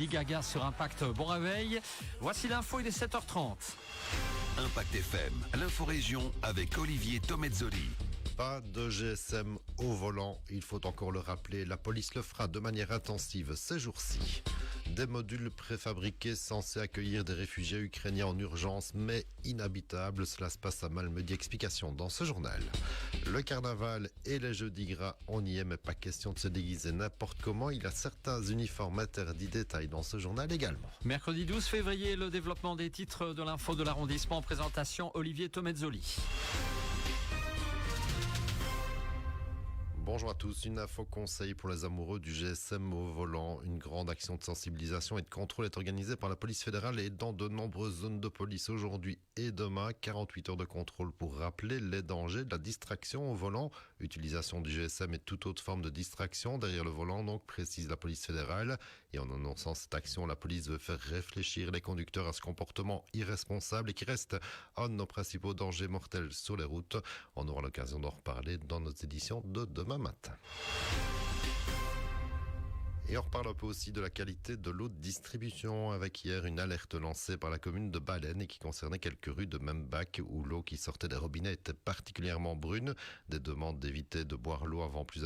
Lady Gaga sur Impact. Bon réveil. Voici l'info, il est 7h30. Impact FM, l'info-région avec Olivier Tomezzoli. Pas de GSM au volant, il faut encore le rappeler, la police le fera de manière intensive ces jours-ci. Des modules préfabriqués censés accueillir des réfugiés ukrainiens en urgence mais inhabitables, cela se passe à Malmedy. Explication dans ce journal. Le carnaval et les jeudis gras, on y est mais pas question de se déguiser n'importe comment, il y a certains uniformes interdits, détails dans ce journal également. Mercredi 12 février, le développement des titres de l'info de l'arrondissement, présentation Olivier Tomezzoli. Bonjour à tous, une info conseil pour les amoureux du GSM au volant. Une grande action de sensibilisation et de contrôle est organisée par la police fédérale et dans de nombreuses zones de police aujourd'hui et demain. 48 heures de contrôle pour rappeler les dangers de la distraction au volant. Utilisation du GSM et toute autre forme de distraction derrière le volant, donc précise la police fédérale. Et en annonçant cette action, la police veut faire réfléchir les conducteurs à ce comportement irresponsable et qui reste un de nos principaux dangers mortels sur les routes. On aura l'occasion d'en reparler dans notre édition de demain matin. Et on reparle un peu aussi de la qualité de l'eau de distribution avec hier une alerte lancée par la commune de Baleine et qui concernait quelques rues de Membach où l'eau qui sortait des robinets était particulièrement brune. Des demandes d'éviter de boire l'eau avant plus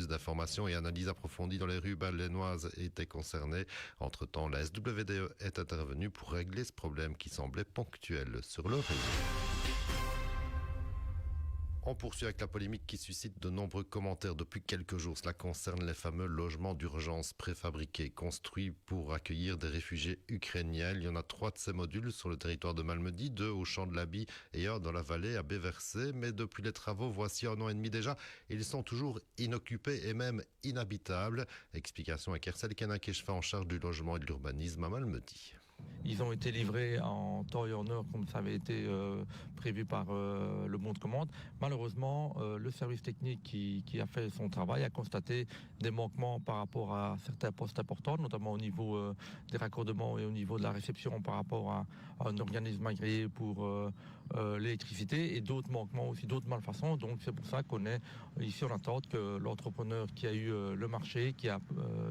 d'informations et analyses approfondies dans les rues baleinoises étaient concernées. Entre-temps, la SWDE est intervenue pour régler ce problème qui semblait ponctuel sur le réseau. On poursuit avec la polémique qui suscite de nombreux commentaires depuis quelques jours. Cela concerne les fameux logements d'urgence préfabriqués construits pour accueillir des réfugiés ukrainiens. Il y en a 3 de ces modules sur le territoire de Malmedy, 2 au champ de l'Abbey et 1 dans la vallée à Béversé. Mais depuis les travaux, voici 1 an et demi déjà, ils sont toujours inoccupés et même inhabitables. Explication avec Ersel Kenakechefa en charge du logement et de l'urbanisme à Malmedy. Ils ont été livrés en temps et en heure comme ça avait été prévu par le bon de commande. Malheureusement, le service technique qui a fait son travail a constaté des manquements par rapport à certains postes importants, notamment au niveau des raccordements et au niveau de la réception par rapport à un organisme agréé pour l'électricité et d'autres manquements aussi, d'autres malfaçons. Donc c'est pour ça qu'on est ici en attente que l'entrepreneur qui a eu le marché, qui a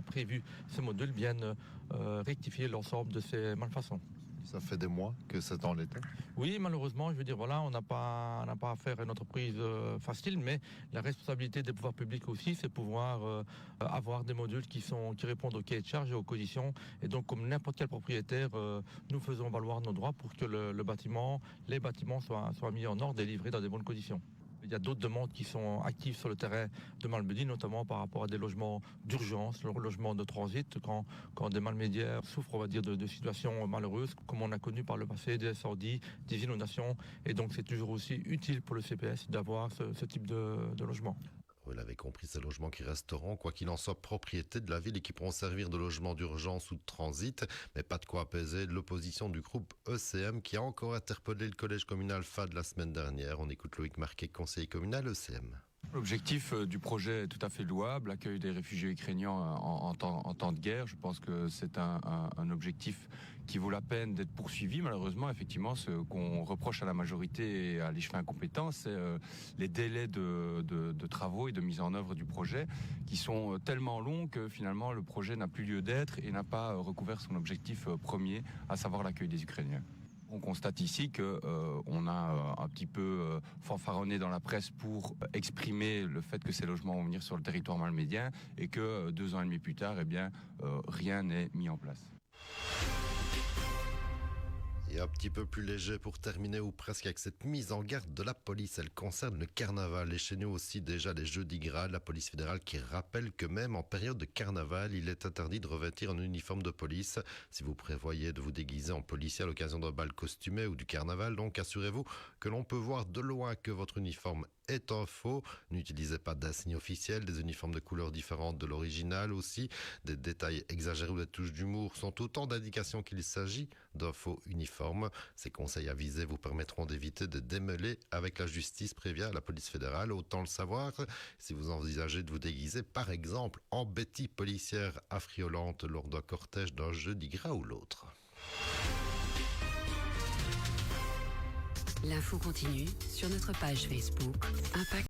prévu ce module vienne rectifier l'ensemble de ces malfaçons. Ça fait des mois que c'est en l'état. Oui, malheureusement, je veux dire, voilà, on n'a pas affaire à une entreprise facile, mais la responsabilité des pouvoirs publics aussi, c'est pouvoir avoir des modules qui répondent au cahier de charge et aux conditions. Et donc, comme n'importe quel propriétaire, nous faisons valoir nos droits pour que les bâtiments soient mis en ordre et livrés dans des bonnes conditions. Il y a d'autres demandes qui sont actives sur le terrain de Malmedy, notamment par rapport à des logements d'urgence, le logement de transit, quand des Malmédiens souffrent, on va dire, de situations malheureuses, comme on a connu par le passé, des incendies, des inondations. Et donc, c'est toujours aussi utile pour le CPS d'avoir ce type de logement. Vous l'avez compris, ces logements qui resteront, quoi qu'il en soit, propriété de la ville et qui pourront servir de logement d'urgence ou de transit. Mais pas de quoi apaiser l'opposition du groupe ECM qui a encore interpellé le collège communal FAD la semaine dernière. On écoute Loïc Marquet, conseiller communal ECM. L'objectif du projet est tout à fait louable, l'accueil des réfugiés ukrainiens en temps de guerre. Je pense que c'est un objectif qui vaut la peine d'être poursuivi. Malheureusement, effectivement, ce qu'on reproche à la majorité et à l'échevin incompétent, c'est les délais de travaux et de mise en œuvre du projet qui sont tellement longs que finalement le projet n'a plus lieu d'être et n'a pas recouvert son objectif premier, à savoir l'accueil des Ukrainiens. On constate ici que on a un petit peu fanfaronné dans la presse pour exprimer le fait que ces logements vont venir sur le territoire malmédien et que 2 ans et demi plus tard, rien n'est mis en place. Et un petit peu plus léger pour terminer ou presque avec cette mise en garde de la police. Elle concerne le carnaval et chez nous aussi déjà les jeudis gras. La police fédérale qui rappelle que même en période de carnaval, il est interdit de revêtir un uniforme de police. Si vous prévoyez de vous déguiser en policier à l'occasion d'un bal costumé ou du carnaval, donc assurez-vous que l'on peut voir de loin que votre uniforme est un faux. N'utilisez pas d'insignes officiels, des uniformes de couleurs différentes de l'original aussi. Des détails exagérés ou des touches d'humour sont autant d'indications qu'il s'agit d'un faux uniforme. Ces conseils avisés vous permettront d'éviter de démêler avec la justice, prévient la police fédérale. Autant le savoir si vous envisagez de vous déguiser par exemple en Betty policière affriolante lors d'un cortège d'un jeudi gras ou l'autre. L'info continue sur notre page Facebook Impact.